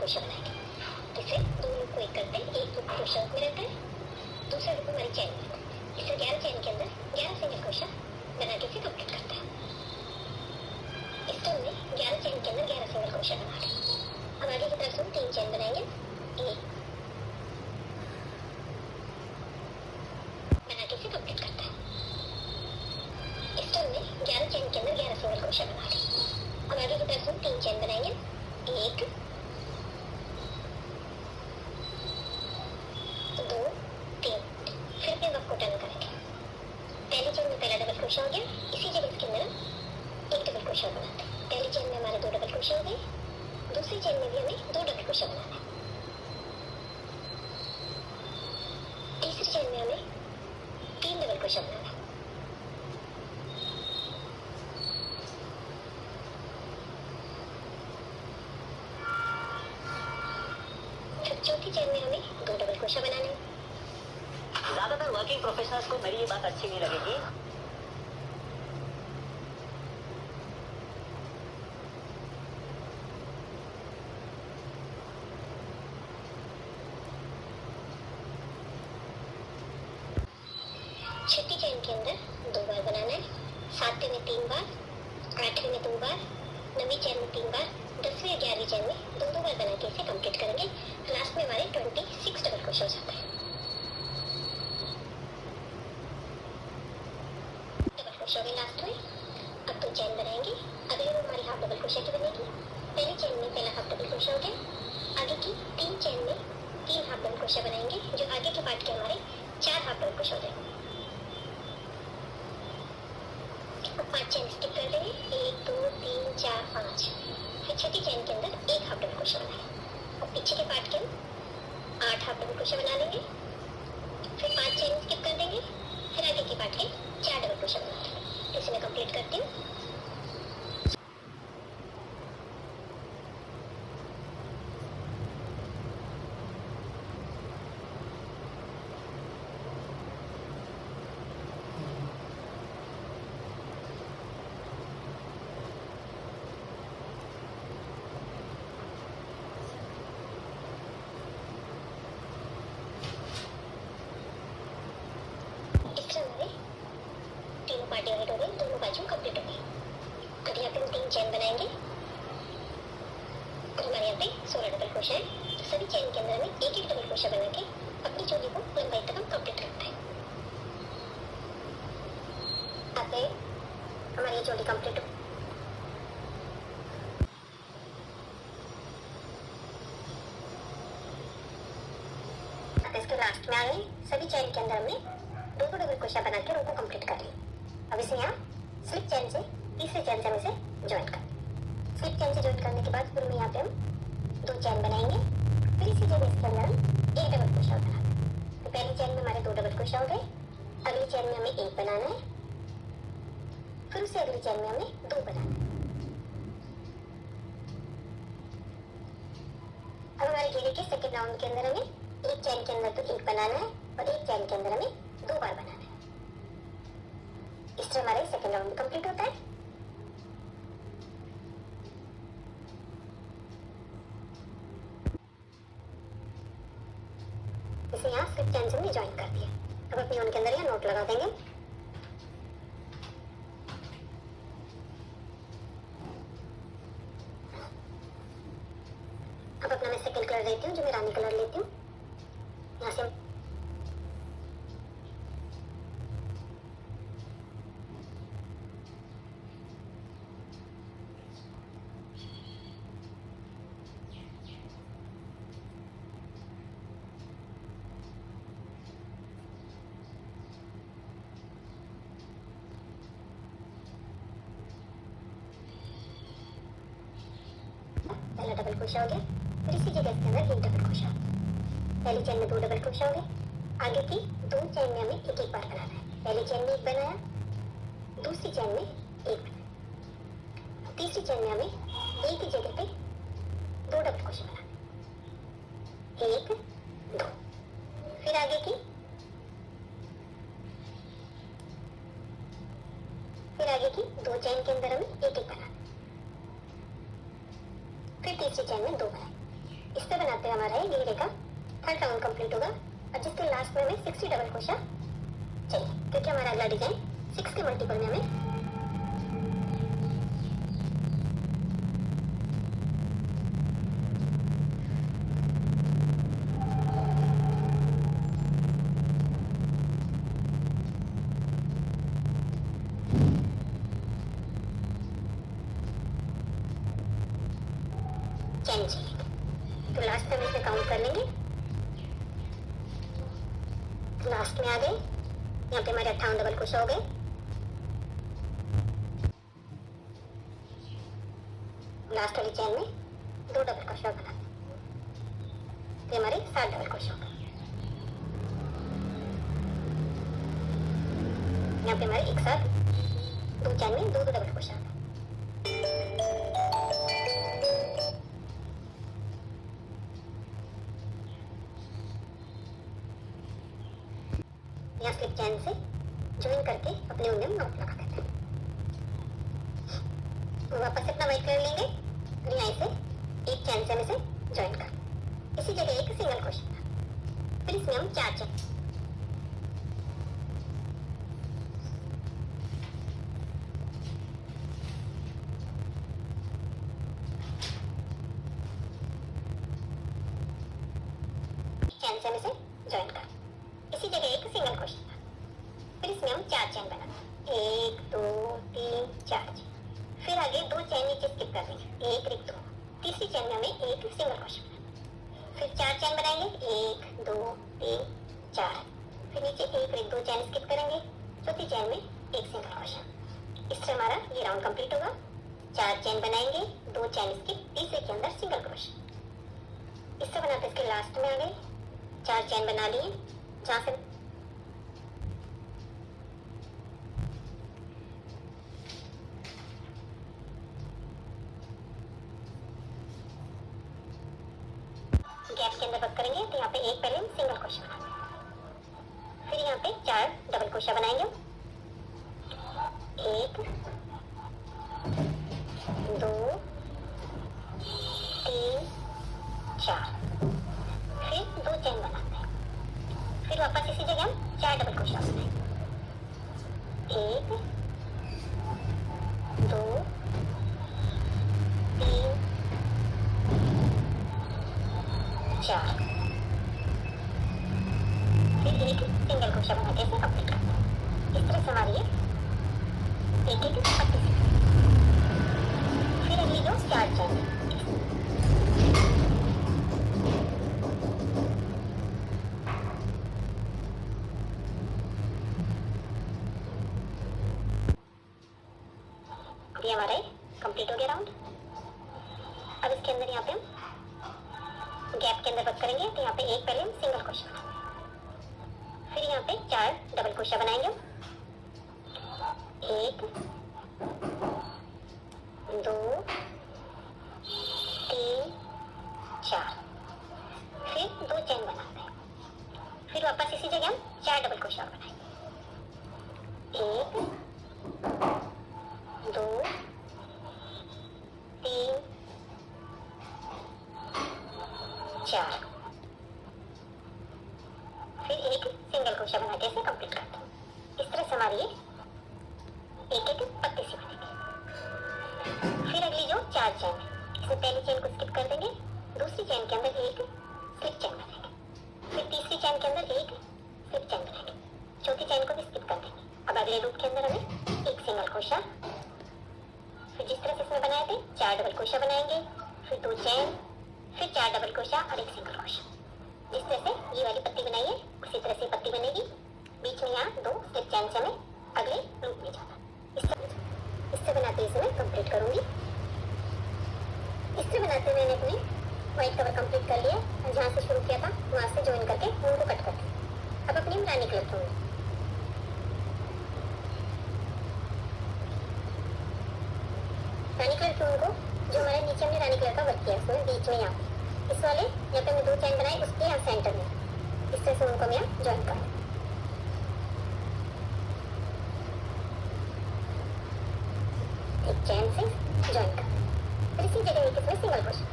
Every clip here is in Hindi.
क्रोशा बनाएंगे। तो इससे दो लूप को एक करते हैं, एक लूप क्रोशा में रहता है, दूसरा लूप हमारी चैन में। इससे 11 चैन के अंदर 11 सिंगल क्रोशा बना के इसे कंप्लीट करते हैं। इस टर्म में 11 चैन के अंदर 11 सिंगल क्रोशा बना के अब आगे की तरफ से 3 चैन बनाएंगे, एक बना के इसे कंप्लीट करते हैं। इस टर्म में 11 चैन के अंदर 11 सिंगल क्रोशा बना के अब आगे की तरफ से 3 चैन बनाएंगे, एक दो तीन। फिर अपने वर्क को टर्न करेंगे। पहली चेन में पहला डबल क्रोशा हो गया, इसी जगह इसके अंदर एक डबल क्रोशा बनाते हैं। पहली चेन में हमारे 2 डबल क्रोशा हो गए, दूसरी चेन में भी हमें 2 डबल क्रोशा बनाना है। तीसरी चेन में हमें 3 डबल क्रोशा बनाना है। फिर चौथी चेन में हमें 2 डबल क्रोशा बनाना है। ज्यादातर वर्किंग प्रोफेशनल्स को मेरी ये बात अच्छी नहीं लगेगी। छठी चेन के अंदर 2 बार बनाना है, सातवें में 3 बार, आठवें में 2 बार, नवीं चेन में 3 बार, 10वीं या 11वीं चेन में 2 बार बना के इसे कंप्लीट करेंगे। लास्ट में हमारे 26 डबल क्रोशा हो जाता है। डबल क्रोशा भी लास्ट में। अब 2 चेन बनाएंगे, अगली रो हमारी हाफ डबल क्रोशा की बनेगी। पहली चेन में पहला हाफ डबल क्रोशा हो गया, आगे की 3 चेन में 3 हाफ डबल क्रोशा बनाएंगे, जो आगे के पार्ट के हमारे 4 हाफ डबल क्रोशा हो जाएंगे। 5 चेन स्किप कर देंगे, 1 2 3 4 5। फिर छठी चेन के अंदर 1 हाफ डबल क्रोशा बनाएंगे और पीछे के पार्ट के हम 8 हाफ डबल क्रोशा बना लेंगे। फिर 5 चेन स्किप कर देंगे, फिर आगे के पार्ट के 4 डबल क्रोशा बना लेंगे। इसे मैं कंप्लीट करती हूँ। हमारे तीनों पार्ट डिवाइड हो गई, दोनों बाजू कंप्लीट हो गई। अब यहाँ पे हम 3 चेन बनाएंगे और हमारे यहाँ पे 16 डबल क्रोशा है। तो सभी चेन के अंदर हमें एक एक डबल क्रोशा बना के अपनी चोली को लंबाई तक हम कंप्लीट करते हैं। अब हमारी चोली कंप्लीट हो। इसके लास्ट में आ गए, सभी चेन के अंदर हमने 2 डबल क्रोशा बना के रो को कंप्लीट कर लिया। अब इसे यहाँ स्लिप चेन से तीसरी चेन से हम इसे ज्वाइन कर। स्लिप चेन से ज्वाइन करने के बाद फिर यहाँ पे हम 2 चेन बनाएंगे, फिर इसी जगह इसके अंदर हम 1 डबल क्रोशा बनाना है। तो पहली चेन में हमारे 2 डबल क्रोशा हो गए, अगली चेन में हमें 1 बनाना है, फिर उससे अगली चेन में हमें 2 बनाना है। अब हमारे घेरे के सेकेंड राउंड के अंदर हमें एक चेन के अंदर तो 1 बनाना है और एक चेन के अंदर हमें 2 बार बनाना है। इस तरह हमारे सेकेंड राउंड कंप्लीट होता है। इसे यहाँ स्लिप चेन से हमने ज्वाइन कर दिया। अब अपनी ऊन के अंदर यहाँ नोट लगा देंगे। अब अपना मैं सेकेंड कलर लेती हूँ, जो मैं रानी कलर लेती हूँ। यहाँ से पहला डबल क्रोशा हो गया, फिर इसी जगह इसके अंदर 1 डबल क्रोशा। पहली चेन में 2 डबल क्रोशा हो गए, आगे की 2 चेन में हमें एक एक बार बनाना है। पहली चेन में 1 बनाया, दूसरी चेन में 1 बनाया, तीसरी चेन में हमें एक ही जगह पे 2 डबल क्रोशा बनाना है, 1 2। फिर आगे की 2 चेन के अंदर हमें एक एक बनाना है, फिर तीसरी चेन में 2 बनाए, इससे बनाते हैं हमारा ये रेखा थर्ड राउंड कंप्लीट होगा और जिसके लास्ट में हमें 60 डबल क्रोशा चाहिए, क्योंकि हमारा अगला डिजाइन 6 के मल्टीपल में हमें चेन चाहिए। तो लास्ट में हम इसे काउंट कर लेंगे। लास्ट में आ गए, यहाँ पे हमारे 58 डबल क्रोशा हो गए। लास्ट वाली चेन में 2 डबल क्रोशा बना तो हमारे 7 डबल क्रोशा हो गए। यहाँ पे हमारे एक साथ 2 चेन में 2 डबल क्रोशा हो गए। यहाँ स्लिप चैन से ज्वाइन करके अपने उंगली में नॉट लगा देते हैं। तो वापस से अपना व्हाइट कलर लेंगे और यहाँ से एक चैन से हम इसे ज्वाइन कर इसी जगह एक सिंगल क्रोशा, फिर इसमें हम 4 चैन चैन से हम इसे ज्वाइन कर इसी जगह एक सिंगल क्रोशा, फिर इसमें हम 4 चैन बना 1 2 3 4 चैन। फिर आगे 2 चैन नीचे स्किप कर देंगे, 1 1 2। तीसरी चैन में हमें एक सिंगल क्रोशा बनाना, फिर 4 चैन बनाएंगे 1 2 3 4। फिर नीचे 1 1 2 चैन स्किप करेंगे, चौथी चैन में एक सिंगल क्रोशा। इससे हमारा ये राउंड कंप्लीट होगा। 4 चैन बनाएंगे, 2 चैन स्किप, तीसरे के अंदर सिंगल क्रोशा। इससे बनाते इसके लास्ट में आ गए, 4 चैन बना लिए, जहाँ से गैप के अंदर वर्क करेंगे तो यहाँ पे एक पहले सिंगल क्रोशा बनाएंगे, फिर यहाँ पे 4 डबल क्रोशा बनाएंगे, 1 2 3 4। फिर 2 चैन बनाते हैं, फिर वापस इसी जगह हम 4 डबल क्रोशा बनाएंगे, 1 2 3 4। फिर एक सिंगल क्रोशा बना के इसे कंप्लीट करते हैं। इस तरह से हमारी एक एक पट्टी से फिर अगली जो 4 चैन ये हमारा कंप्लीट हो गया राउंड। अब इसके अंदर यहाँ पे हम गैप के अंदर वर्क करेंगे तो यहाँ पे एक पहले हम सिंगल क्रोशा, फिर यहाँ पे 4 डबल क्रोशा बनाएंगे, 1 2 3 4। फिर 2 चैन बनाते हैं, फिर वापस इसी जगह हम 4 डबल क्रोशा बनाएंगे, 1 2 3 4। फिर एक सिंगल क्रोशा बना के इसे कंप्लीट करते हैं। इस तरह से हमारी एक एक पत्ती सी बनेगी। फिर अगली जो 4 चैन है, इसमें पहली चैन को स्किप कर देंगे, दूसरी चैन के अंदर एक स्लिप चैन बनाएंगे, फिर तीसरी चैन के अंदर एक स्लिप चैन बनाएंगे, चौथी चैन को भी स्किप कर देंगे। अब अगले लूप के अंदर हमें एक सिंगल क्रोशा, फिर जिस तरह से इसमें बनाए थे 4 डबल क्रोशा बनाएंगे, फिर 2 चैन, फिर 4 डबल क्रोशा और एक सिंगल क्रोशा। जिस तरह से ये वाली पत्ती बनाई है उसी तरह से पत्ती बनेगी। बीच में यहाँ 2 स्लिप चैन से हमें अगले लूप में जाना। इससे बनाते हुए इसे मैं कंप्लीट करूंगी। इससे बनाते हुए मैंने अपनी व्हाइट कवर कंप्लीट कर लिया और जहाँ से शुरू किया था वहाँ से ज्वाइन करके ऊन को कट कर दिया। अब अपनी रानी कलर दूंगी। रानी कलर के ऊन को जो हमारे नीचे हमने रानी कलर का वर्क किया उसमें बीच में यहाँ इस वाले यहाँ पे हमने 2 चैन बनाए उसके यहाँ सेंटर में इस तरह से उनको मैं यहाँ ज्वाइन कर एक चैन से ज्वाइन कर, फिर इसी जगह एक इसमें सिंगल क्रोशा,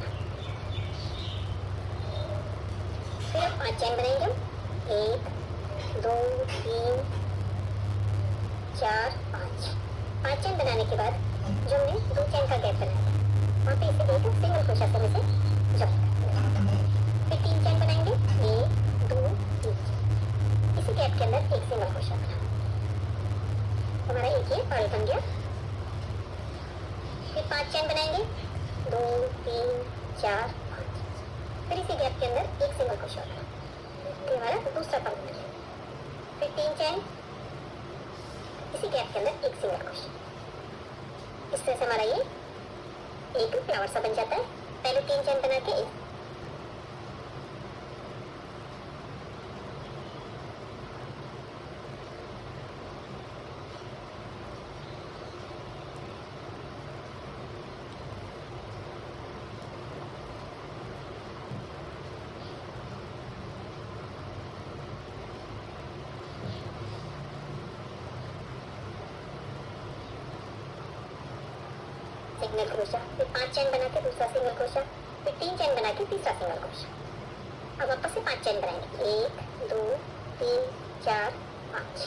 फिर अब 5 चैन बनाएंगे हम। 1 2 3 4 5। 5 चैन बनाने के बाद जो हमने 2 चैन का गैप बनाया था वहाँ पे इसे एक सिंगल क्रोशा से इसे जॉइन कर देंगे। फिर 3 चैन बनाएंगे, 1 2 3। इसी गैप के अंदर एक सिंगल क्रोशा बना, हमारा एक ये पर्ल बन गया। फिर 5 चैन बनाएंगे, 2 3 4 5। फिर इसी गैप के अंदर एक सिंगल क्रोशा बना, ये हमारा दूसरा पर्ल बन गया। फिर 3 चैन, इसी गैप के अंदर एक सिंगल क्रोशा। इस तरह से हमारा ये एक फ्लावर सा बन जाता है। पहले 3 चैन बना के एक सिंगल क्रोशा, फिर 5 चैन बना के दूसरा सिंगल क्रोशा, फिर 3 चैन बना के तीसरा सिंगल क्रोशा। अब वापस से 5 चैन बनाएंगे, 1 2 3 4 5।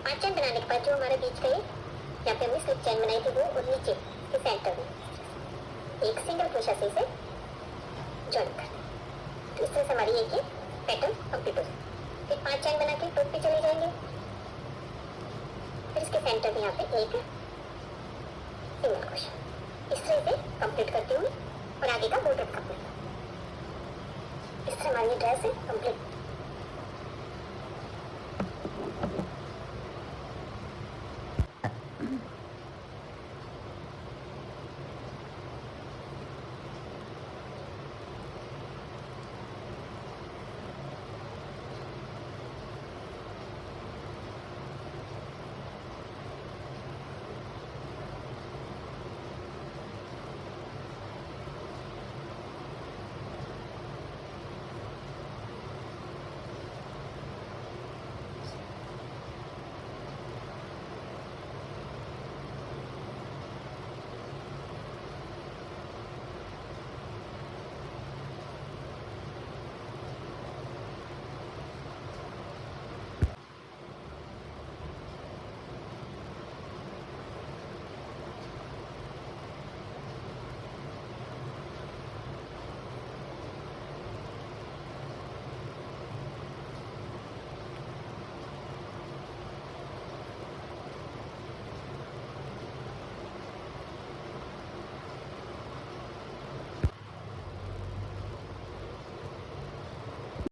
5 चैन बनाने के बाद जो हमारे बीच का ये यहाँ पे हमने स्लिप चैन बनाई थी वो, और नीचे के सेंटर में एक सिंगल क्रोशा से इसे जॉइन कर दें। तो इस तरह से हमारी एक ये पैटर्न कंप्लीट हो जाए। फिर 5 चैन बना के टॉप पे चले जाएंगे, फिर इसके सेंटर में यहाँ पे एक सिंगल क्रोशा। इस तरह से कंप्लीट करती हूँ और आगे का बॉर्डर कंप्लीट। इस तरह हमारी ड्रेस है कंप्लीट।